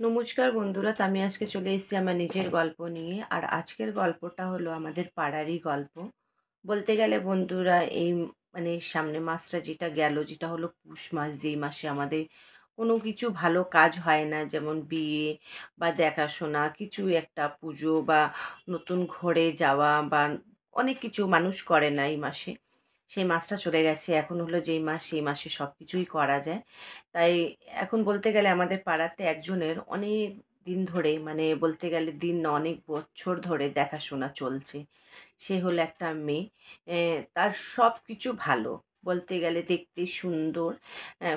নমস্কার বন্ধুরা, তো আমি আজকে চলে এসেছি আমার নিজের গল্প নিয়ে। আর আজকের গল্পটা হলো আমাদের পাড়ারই গল্প। বলতে গেলে বন্ধুরা, এই সামনে মাসটা যেটা গেল, যেটা হলো পুষ মাস, যেই মাসে আমাদের কোনো কিছু ভালো কাজ হয় না, যেমন বিয়ে বা দেখাশোনা, কিছু একটা পুজো বা নতুন ঘরে যাওয়া বা অনেক কিছু মানুষ করে না এই মাসে। সেই মাসটা চলে গেছে, এখন হলো যেই মাস, সেই মাসে সব কিছুই করা যায়। তাই এখন বলতে গেলে আমাদের পাড়াতে একজনের অনেক দিন ধরে, বলতে গেলে দিন না, অনেক বছর ধরে দেখাশোনা চলছে। সে হলো একটা মেয়ে। তার সব কিছু ভালো, বলতে গেলে দেখতে সুন্দর।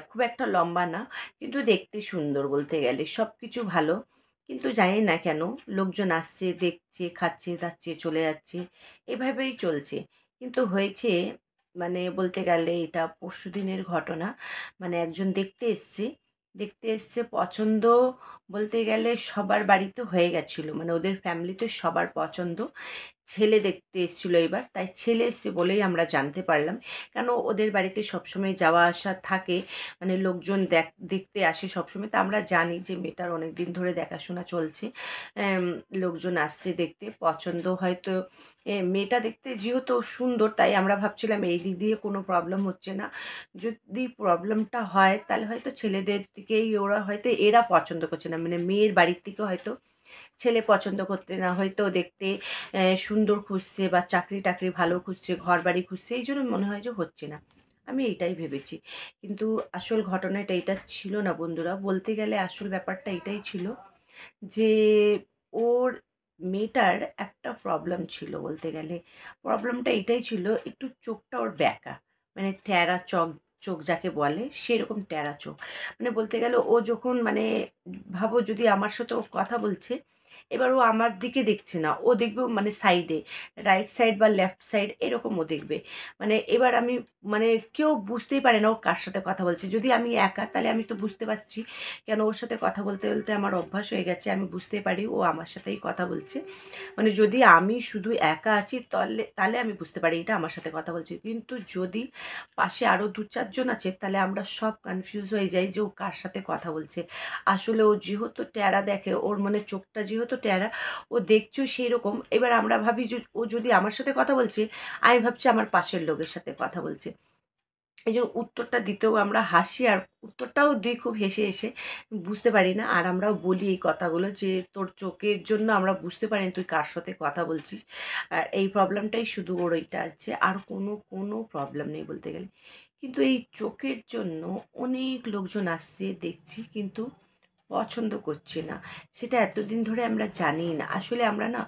খুব একটা লম্বা না, কিন্তু দেখতে সুন্দর, বলতে গেলে সব কিছু ভালো। কিন্তু জানি না কেন লোকজন আসছে, দেখছে, খাচ্ছে দাচ্ছে, চলে যাচ্ছে, এভাবেই চলছে। কিন্তু হয়েছে, বলতে গেলে এটা পরশুদিনের ঘটনা। একজন দেখতে এসছে পছন্দ, বলতে গেলে সবার বাড়িতে হয়ে গেছিলো, ওদের ফ্যামিলিতে সবার পছন্দ। ছেলে দেখতে এসেছিলো এবার, তাই ছেলে এসছে বলেই আমরা জানতে পারলাম। কেন, ওদের বাড়িতে সবসময় যাওয়া আসা থাকে, লোকজন দেখতে আসে সবসময়। তা আমরা জানি যে মেয়েটার অনেক দিন ধরে দেখাশোনা চলছে। এম, লোকজন আসছে দেখতে, পছন্দ হয়তো। মেয়েটা দেখতে যেহেতু সুন্দর, তাই আমরা ভাবছিলাম এই দিক দিয়ে কোনো প্রবলেম হচ্ছে না। যদি প্রবলেমটা হয় তাহলে হয়তো ছেলেদের দিকেই, ওরা হয়তো এরা পছন্দ করছে না, মেয়ের বাড়ির থেকে হয়তো ছেলে পছন্দ করতে না, হয়তো দেখতে সুন্দর খুঁজছে বা চাকরি টাকরি ভালো খুঁজছে, ঘর বাড়ি খুঁজছে, এই জন্য মনে হয় যে হচ্ছে না। আমি এইটাই ভেবেছি, কিন্তু আসল ঘটনাটা এটা ছিল না বন্ধুরা। বলতে গেলে আসল ব্যাপারটা এটাই ছিল যে ওর মেয়েটার একটা প্রবলেম ছিল। বলতে গেলে প্রবলেমটা এটাই ছিল, একটু চোখটা ওর ব্যাকা, ট্যারা চোখ, চোখ যাকে বলে সেরকম ট্যারা চোখ। বলতে গেলে ও যখন ভাবো যদি আমার সাথে ও কথা বলছে, এবার ও আমার দিকে দেখছে না, ও দেখবে সাইডে, রাইট সাইড বা লেফট সাইড, এরকম ও দেখবে। এবার আমি, মানে কেউ বুঝতেই পারে না ও কার সাথে কথা বলছে। যদি আমি একা, তাহলে আমি তো বুঝতে পারছি, কেন ওর সাথে কথা বলতে বলতে আমার অভ্যাস হয়ে গেছে, আমি বুঝতে পারি ও আমার সাথেই কথা বলছে। যদি আমি শুধু একা আছি, তাহলে তাহলে আমি বুঝতে পারি এটা আমার সাথে কথা বলছে। কিন্তু যদি পাশে আরও দু চারজন আছে, তাহলে আমরা সব কনফিউজ হয়ে যাই যে ও কার সাথে কথা বলছে। আসলে ও যেহেতু ট্যারা দেখে, ওর চোখটা যেহেতু ট্যারা, ও দেখছো সেই রকম। এবার আমরা ভাবি যে ও যদি আমার সাথে কথা বলছে, আমি ভাবছি আমার পাশের লোকের সাথে কথা বলছে। এই জন্য উত্তরটা দিতেও আমরা হাসি, আর উত্তরটাও দিই খুব হেসে হেসে, বুঝতে পারি না। আর আমরাও বলি এই কথাগুলো যে তোর চোখের জন্য আমরা বুঝতে পারি না তুই কার সাথে কথা বলছিস। আর এই প্রবলেমটাই শুধু ওর ওইটা আছে, আর কোনো প্রবলেম নেই বলতে গেলে। কিন্তু এই চোখের জন্য অনেক লোকজন আসছে দেখছি, কিন্তু পছন্দ করছে না। সেটা এতদিন ধরে আমরা জানি না। আসলে আমরা না,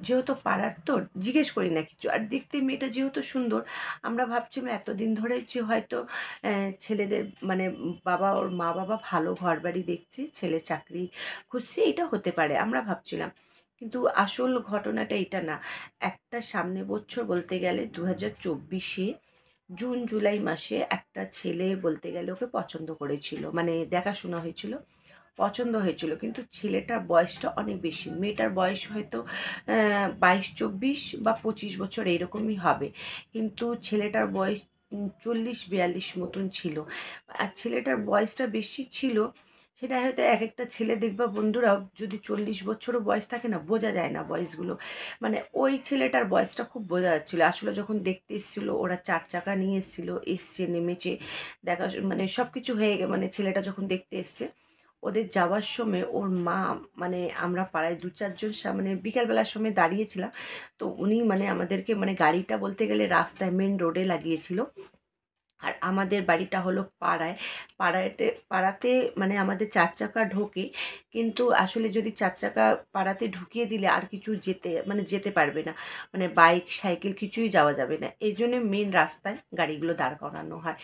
যেহেতু পাড়ার তো, জিজ্ঞেস করি না কিছু। আর দেখতে মেয়েটা যেহেতু সুন্দর, আমরা ভাবছিলাম এতদিন ধরে যে হয়তো ছেলেদের, বাবা, ওর মা বাবা ভালো ঘর বাড়ি দেখছে, ছেলে চাকরি খুঁজছে, এটা হতে পারে আমরা ভাবছিলাম। কিন্তু আসল ঘটনাটা এটা না। একটা সামনে বছর, বলতে গেলে 2024-এ জুন জুলাই মাসে একটা ছেলে, বলতে গেলে ওকে পছন্দ করেছিল, দেখাশোনা হয়েছিল, পছন্দ হয়েছিল। কিন্তু ছেলেটার বয়সটা অনেক বেশি, মেয়েটার বয়স হয়তো 22-24 বা 25 বছর এইরকমই হবে। কিন্তু ছেলেটার বয়স 40-42 মতন ছিল। আর ছেলেটার বয়সটা বেশি ছিল, সেটা হয়তো এক একটা ছেলে দেখবা বন্ধুরা, যদি 40 বছরও বয়স থাকে না, বোঝা যায় না বয়সগুলো। ওই ছেলেটার বয়সটা খুব বোঝা যাচ্ছিলো। আসলে যখন দেখতে এসেছিলো, ওরা 4 চাকা নিয়ে এসেছিলো, এসছে নেমেছে, দেখা সব কিছু হয়ে গে, ছেলেটা যখন দেখতে এসছে, ওদের যাওয়ার সময় ওর মা, আমরা পাড়ায় দু চারজন বিকালবেলার সময় দাঁড়িয়েছিলাম। তো উনি আমাদেরকে, গাড়িটা বলতে গেলে রাস্তায় মেন রোডে লাগিয়েছিল। আর আমাদের বাড়িটা হলো পাড়ায়। পাড়াতে আমাদের 4 চাকা ঢোকে, কিন্তু আসলে যদি 4 চাকা পাড়াতে ঢুকিয়ে দিলে আর কিছু যেতে পারবে না, বাইক সাইকেল কিছুই যাওয়া যাবে না। এই জন্য মেন রাস্তায় গাড়িগুলো দাঁড় করানো হয়।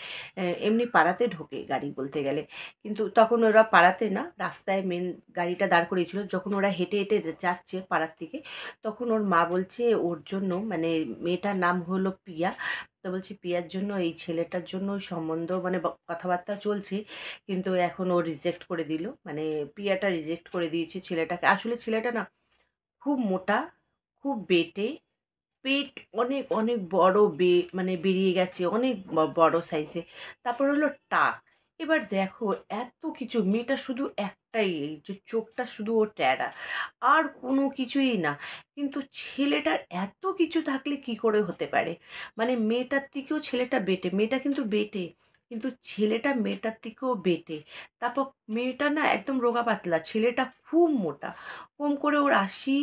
এমনি পাড়াতে ঢোকে গাড়ি বলতে গেলে, কিন্তু তখন ওরা পাড়াতে না, রাস্তায় মেন গাড়িটা দাঁড় করিয়েছিল। যখন ওরা হেঁটে হেঁটে যাচ্ছে পাড়ার থেকে, তখন ওর মা বলছে ওর জন্য, মেয়েটার নাম হলো পিয়া। তো বলছি পিয়ার জন্য, এই ছেলেটার জন্য সম্বন্ধ, কথাবার্তা চলছে, কিন্তু এখন ও রিজেক্ট করে দিল। পিয়াটা রিজেক্ট করে দিয়েছে ছেলেটাকে। আসলে ছেলেটা না খুব মোটা, খুব বেটে, পেট অনেক অনেক বড়, বেরিয়ে গেছে অনেক বড় সাইজে। তারপর হলো টাক, এবার দেখো এত কিছু, মেয়েটা শুধু একটাই, এই যে চোখটা শুধু ও ট্যারা, আর কোনো কিছুই না। কিন্তু ছেলেটার এত কিছু থাকলে কি করে হতে পারে? মানে মেয়েটার থেকেও ছেলেটা বেটে, মেয়েটা কিন্তু বেটে, কিন্তু ছেলেটা মেয়েটার থেকেও বেটে। তারপর মেয়েটা না একদম রোগা পাতলা, ছেলেটা খুব মোটা, কম করে ওর 80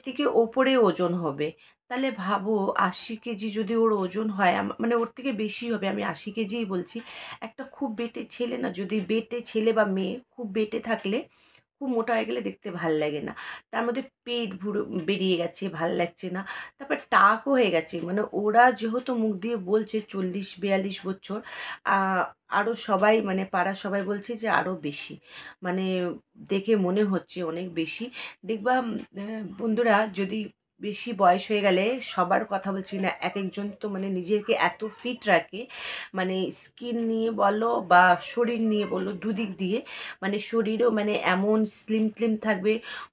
থেকে ওপরে ওজন হবে। তাহলে ভাবো 80 কেজি যদি ওর ওজন হয়, মানে ওর থেকে বেশি হবে, আমি 80 কেজিই বলছি। একটা খুব বেটে ছেলে না, যদি বেটে ছেলে বা মেয়ে খুব বেটে থাকলে, খুব মোটা হয়ে গেলে দেখতে ভাল লাগে না। তার মধ্যে পেট বেরিয়ে গেছে, ভাল লাগছে না। তারপর টাকও হয়ে গেছে, মানে ওরা যেহেতু মুখ দিয়ে বলছে 40-42 বছর, আহ, আরও সবাই মানে পাড়ার সবাই বলছে যে আরও বেশি, মানে দেখে মনে হচ্ছে অনেক বেশি। দেখবা বন্ধুরা, যদি বেশি বয়স হয়ে গেলে, সবার কথা বলছি না, এক একজন তো মানে নিজেকে এত ফিট রাখে, মানে স্কিন নিয়ে বলো বা শরীর নিয়ে বলো, দুদিক দিয়ে, মানে শরীরও মানে এমন স্লিম ক্লিম থাকবে,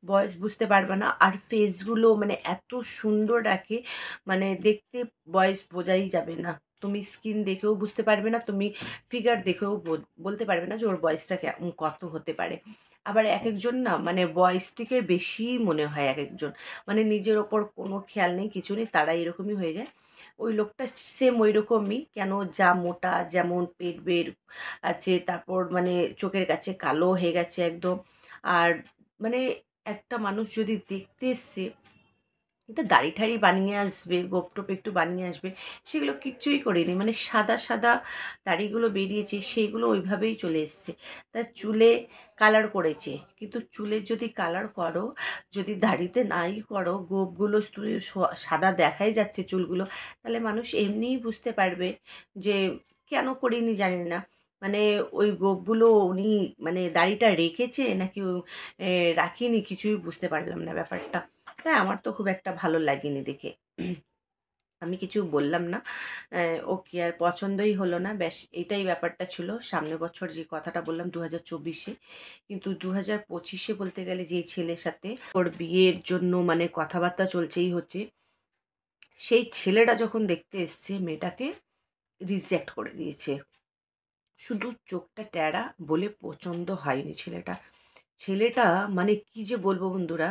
বয়স বুঝতে পারবে না। আর ফেসগুলো মানে এত সুন্দর রাখে, মানে দেখতে বয়স বোঝাই যাবে না। তুমি স্কিন দেখেও বুঝতে পারবে না, তুমি ফিগার দেখেও বলতে পারবে না যে ওর বয়সটা কত হতে পারে। আবার এক একজন না মানে বয়স থেকে বেশি মনে হয় এক একজন, মানে নিজের ওপর কোনো খেয়াল নেই, কিছু নেই, তারা এরকমই হয়ে যায়। ওই লোকটা সেম ওই রকমই, কেন যা মোটা, যেমন পেট বের আছে, তারপর মানে চোখের কাছে কালো হয়ে গেছে একদম। আর মানে একটা মানুষ যদি দেখতে এসছে, এটা দাড়ি ঠাড়ি বানিয়ে আসবে, গোপ টোপ একটু বানিয়ে আসবে, সেগুলো কিচ্ছুই করেনি, মানে সাদা সাদা দাড়িগুলো বেরিয়েছে, সেইগুলো ওইভাবেই চলে এসছে। তার চুলে কালার করেছে, কিন্তু চুলে যদি কালার করো, যদি দাড়িতে নাই করো, গোপগুলো শুধু সাদা দেখাই যাচ্ছে চুলগুলো, তাহলে মানুষ এমনিই বুঝতে পারবে যে কেন করিনি জানি না। মানে ওই গোপগুলো উনি মানে দাড়িটা রেখেছে নাকি রাখিনি, কিছুই বুঝতে পারলাম না ব্যাপারটা। তাই আমার তো খুব একটা ভালো লাগেনি দেখে। আমি কিছু বললাম না। ও কি আর পছন্দই হলো না, ব্যাস এইটাই ব্যাপারটা ছিল। সামনের বছর যে কথাটা বললাম 2024-এ, কিন্তু 2025-এ বলতে গেলে যেই ছেলের সাথে ওর বিয়ের জন্য মানে কথাবার্তা চলছেই হচ্ছে, সেই ছেলেটা যখন দেখতে এসছে মেয়েটাকে, রিজেক্ট করে দিয়েছে। শুধু চোখটা ট্যারা বলে পছন্দ হয়নি ছেলেটা। ছেলেটা মানে কি যে বলবো বন্ধুরা,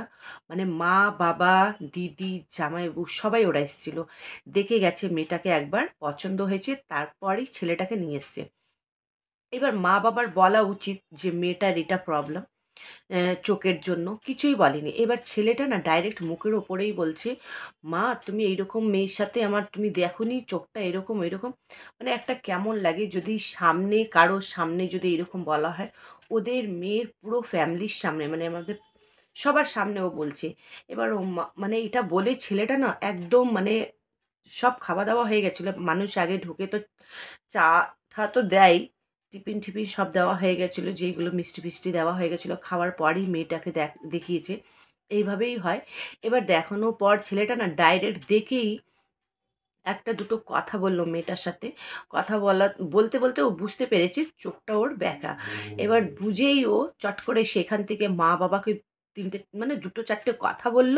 মানে মা বাবা দিদি জামাইবাবু সবাই ওরা এসেছিল, দেখে গেছে, মেয়েটাকে একবার পছন্দ হয়েছে, তারপরেই ছেলেটাকে নিয়ে এসছে। এবার মা বাবার বলা উচিত যে মেয়েটার এটা প্রবলেম, চোখের জন্য, কিছুই বলেনি। এবার ছেলেটা না ডাইরেক্ট মুখের ওপরেই বলছে, মা তুমি এইরকম মেয়ের সাথে আমার তুমি দেখোনি, চোখটা এরকম এরকম। মানে একটা কেমন লাগে যদি সামনে কারোর সামনে যদি এরকম বলা হয়, ওদের মেয়ের পুরো ফ্যামিলির সামনে, মানে আমাদের সবার সামনে ও বলছে। এবার ও মানে এটা বলে ছেলেটা না একদম মানে সব খাওয়া দাওয়া হয়ে গেছিলো, মানুষ আগে ঢুকে তো চা টা তো দেয়, টিফিন টিফিন সব দেওয়া হয়ে গেছিলো, যেইগুলো মিষ্টি ফিষ্টি দেওয়া হয়ে গেছিলো, খাওয়ার পরই মেয়েটাকে দেখিয়েছে, এইভাবেই হয়। এবার দেখানোর পর ছেলেটা না ডাইরেক্ট দেখেই একটা দুটো কথা বললো মেয়েটার সাথে। কথা বলতে বলতে ও বুঝতে পেরেছে চোখটা ওর ব্যাকা। এবার বুঝেই ও চট করে সেখান থেকে মা বাবাকে তিনটে মানে দুটো চারটে কথা বলল,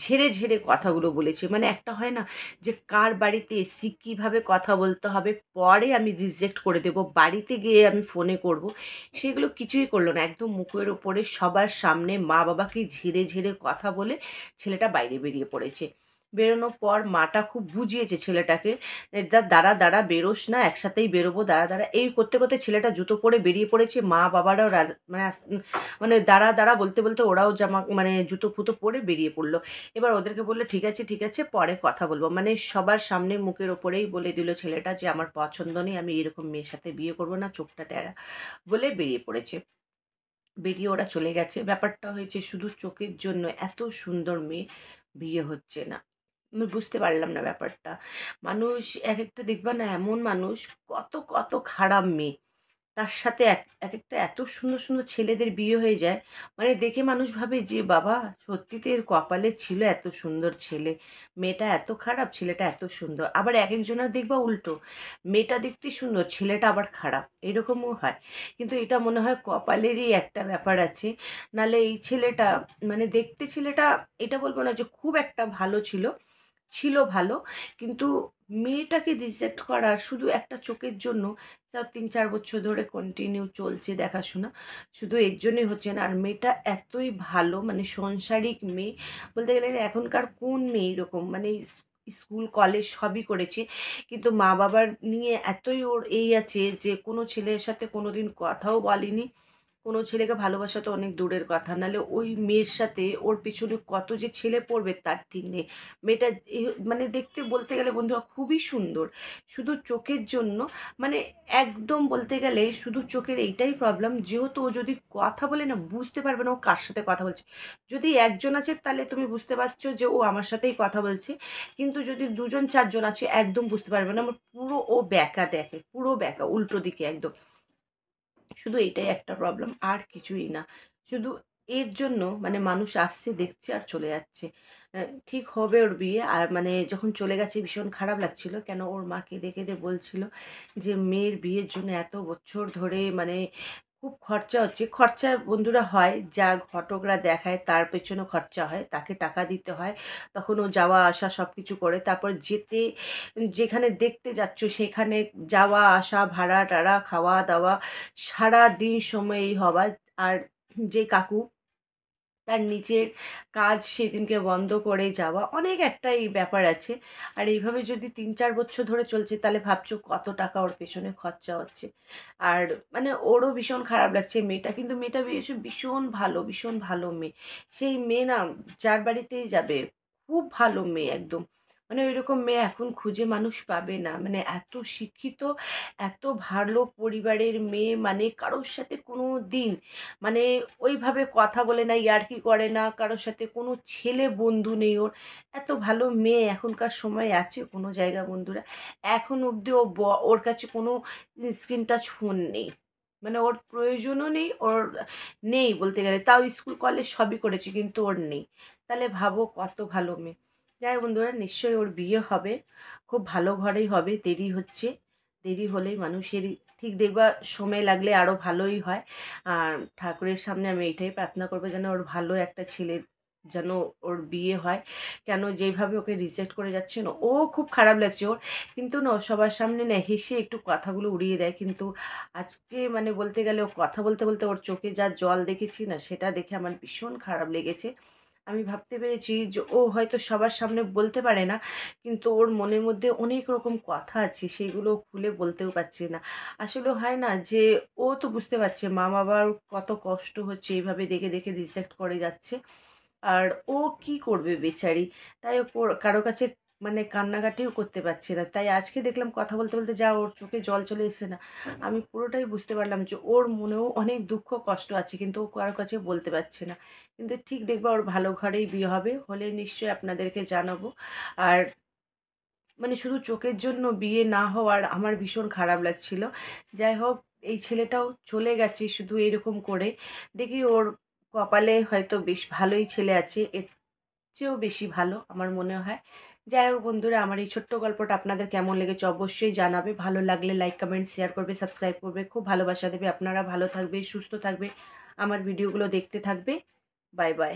ঝেড়ে ঝেড়ে কথাগুলো বলেছে। মানে একটা হয় না যে কার বাড়িতে এসছি, কীভাবে কথা বলতে হবে, পরে আমি রিজেক্ট করে দেবো, বাড়িতে গিয়ে আমি ফোনে করব, সেগুলো কিছুই করলো না। একদম মুখের ওপরে সবার সামনে মা বাবাকে ঝেড়ে ঝেড়ে কথা বলে ছেলেটা বাইরে বেরিয়ে পড়েছে। বেরোনোর পর মাটা খুব বুঝিয়েছে ছেলেটাকে, দাঁড়া দাঁড়া বেরোস না, একসাথেই বেরোবো, দাঁড়া দাঁড়া, এই করতে করতে ছেলেটা জুতো পরে বেরিয়ে পড়েছে। মা বাবারাও মানে মানে দাঁড়া দাঁড়া বলতে বলতে ওরাও জামা মানে জুতো ফুতো পরে বেরিয়ে পড়লো। এবার ওদেরকে বললো ঠিক আছে ঠিক আছে, পরে কথা বলবো, মানে সবার সামনে মুখের ওপরেই বলে দিল ছেলেটা যে আমার পছন্দ নেই, আমি এরকম মেয়ের সাথে বিয়ে করবো না, চোখটা টেরা বলে বেরিয়ে পড়েছে। বেরিয়ে ওরা চলে গেছে। ব্যাপারটা হয়েছে শুধু চোখের জন্য এত সুন্দর মেয়ে বিয়ে হচ্ছে না। আমি বুঝতে পারলাম না ব্যাপারটা। মানুষ এক একটা দেখবা না, এমন মানুষ কত কত খারাপ মেয়ে, তার সাথে এক একটা এত সুন্দর সুন্দর ছেলেদের বিয়ে হয়ে যায়, মানে দেখে মানুষ ভাবে যে বাবা সত্যিতে এর কপালে ছিল এত সুন্দর ছেলে, মেয়েটা এত খারাপ, ছেলেটা এত সুন্দর। আবার এক একজনের দেখবা উল্টো, মেয়েটা দেখতে সুন্দর, ছেলেটা আবার খারাপ, এরকমও হয়। কিন্তু এটা মনে হয় কপালেরই একটা ব্যাপার আছে। নাহলে এই ছেলেটা মানে দেখতে ছেলেটা, এটা বলবো না যে খুব একটা ভালো ছিল, ছিল ভালো, কিন্তু মেয়েটাকে রিজেক্ট করা শুধু একটা চোখের জন্য, তাও ৩-৪ বছর ধরে কন্টিনিউ চলছে দেখাশোনা। শুধু এর জন্যই হচ্ছে না। আর মেয়েটা এতই ভালো, মানে সংসারিক মেয়ে। বলতে গেলে এখনকার কোন মেয়ে এরকম, মানে স্কুল, কলেজ সবই করেছে। কিন্তু মা-বাবার নিয়ে এতই ওর আছে যে কোনো ছেলের সাথে কোনোদিন কথাও বলেনি। কোনো ছেলেকে ভালোবাসা তো অনেক দূরের কথা। নাহলে ওই মেয়ের সাথে ওর পেছনে কত যে ছেলে পড়বে তার ঠিক নেই। মেয়েটা মানে দেখতে বলতে গেলে বন্ধুরা খুবই সুন্দর। শুধু চোখের জন্য, মানে একদম বলতে গেলে শুধু চোখের এইটাই প্রবলেম, যেহেতু ও যদি কথা বলে না বুঝতে পারবে না ও কার সাথে কথা বলছে। যদি একজন আছে তাহলে তুমি বুঝতে পারছো যে ও আমার সাথেই কথা বলছে। কিন্তু যদি ২ জন ৪ জন আছে একদম বুঝতে পারবে না। আমার পুরো ও ব্যাকা দেখে, পুরো ব্যাকা উল্টো দিকে একদম। শুধু এইটাই একটা প্রবলেম, আর কিছুই না। শুধু এর জন্য মানে মানুষ আসছে, দেখছে আর চলে যাচ্ছে। ঠিক হবে ওর বিয়ে। আর মানে যখন চলে গেছে ভীষণ খারাপ লাগছিল। কেন ওর মা কেঁদে, কেঁদে বলছিল যে, "মেয়ের বিয়ের জন্য এত বছর ধরে মানে খুব খরচা হচ্ছে।" খরচা বন্ধুরা হয়, যা ঘটকরা দেখায় তার পেছনে খরচা হয়। তাকে টাকা দিতে হয়। তখন ও যাওয়া আসা সবকিছু করে। তারপর যেখানে দেখতে যাচ্ছ সেখানে যাওয়া আসা, ভাড়া-টাড়া, খাওয়া-দাওয়া সারাদিন সময় এই হওয়া। আর যে কাকু, তার নিজের কাজ সেদিনকে বন্ধ করে যাওয়া, অনেক একটা এই ব্যাপার আছে। আর এইভাবে যদি ৩-৪ বছর ধরে চলছে তাহলে ভাবছো কত টাকা ওর পেছনে খরচা হচ্ছে। আর মানে ওরও ভীষণ খারাপ লাগছে মেয়েটা, কিন্তু মেয়েটা ভীষণ ভালো, ভীষণ ভালো মেয়ে। সেই মেয়ে না যার বাড়িতেই যাবে খুব ভালো মেয়ে একদম। মানে ওইরকম মেয়ে এখন খুঁজে মানুষ পাবে না। মানে এত শিক্ষিত, এত ভালো পরিবারের মেয়ে, মানে কারোর সাথে কোনোদিন মানে ওইভাবে কথা বলে না, ইয়ার্কি করে না, কারোর সাথে কোনো ছেলে বন্ধু নেই ওর। এত ভালো মেয়ে এখনকার সময় আছে কোনো জায়গা বন্ধুরা? এখন অবধি ওর কাছে কোনো স্ক্রিন টাচ ফোন নেই। মানে ওর প্রয়োজনও নেই, ওর নেই বলতে গেলে। তাও স্কুল, কলেজ সবই করেছে কিন্তু ওর নেই। তাহলে ভাবো কত ভালো মেয়ে। যাই হোক বন্ধুরা, নিশ্চয়ই ওর বিয়ে হবে। খুব ভালো ঘরেই হবে, দেরি হচ্ছে। দেরি হলেই মানুষেরই ঠিক দেখবা, সময় লাগলে আরও ভালোই হয়। আর ঠাকুরের সামনে আমি এইটাই প্রার্থনা করবো যেন ওর ভালো একটা ছেলে, যেন ওর বিয়ে হয়। কেন যেইভাবে ওকে রিজেক্ট করে যাচ্ছে না, ও খুব খারাপ লাগছে ওর। কিন্তু না ও সবার সামনে না হেসে একটু কথাগুলো উড়িয়ে দেয়। কিন্তু আজকে মানে বলতে গেলে ও কথা বলতে, বলতে ওর চোখে যা জল দেখেছি না সেটা দেখে আমার ভীষণ খারাপ লেগেছে। আমি ভাবতে পেরেছি যে ও হয়তো সবার সামনে বলতে পারে না, কিন্তু ওর মনের মধ্যে অনেক রকম কথা আছে, সেগুলো ও খুলে বলতেও পারছে না। আসলে হয় না যে ও তো বুঝতে পারছে মা-বাবার কত কষ্ট হচ্ছে, এইভাবে দেখে, দেখে রিজেক্ট করে যাচ্ছে। আর ও কি করবে বেচারি? তাই ও কারো কাছে মানে কান্নাকাটিও করতে পারছে না। তাই আজকে দেখলাম কথা বলতে, বলতে যা ওর চোখে জল চলে এসেছে না, আমি পুরোটাই বুঝতে পারলাম যে ওর মনেও অনেক দুঃখ কষ্ট আছে, কিন্তু ও কারো কাছে বলতে পারছে না। কিন্তু ঠিক দেখবা ওর ভালো ঘরেই বিয়ে হবে। হলে নিশ্চয়ই আপনাদেরকে জানাবো। আর মানে শুধু চোখের জন্য বিয়ে না হওয়ার আমার ভীষণ খারাপ লাগছিল। যাই হোক, এই ছেলেটাও চলে গেছে শুধু এরকম করে। দেখি ওর কপালে হয়তো বেশ ভালোই ছেলে আছে, এর চেয়েও বেশি ভালো আমার মনে হয়। যাই হোক বন্ধুরা, আমার এই ছোট্ট গল্পটা আপনাদের কেমন লেগেছে অবশ্যই জানাবে। ভালো লাগলে লাইক, কমেন্ট, শেয়ার করবে, সাবস্ক্রাইব করবে। খুব ভালোবাসা দেবে। আপনারা ভালো থাকবে, সুস্থ থাকবে, আমার ভিডিওগুলো দেখতে থাকবে। Bye, by.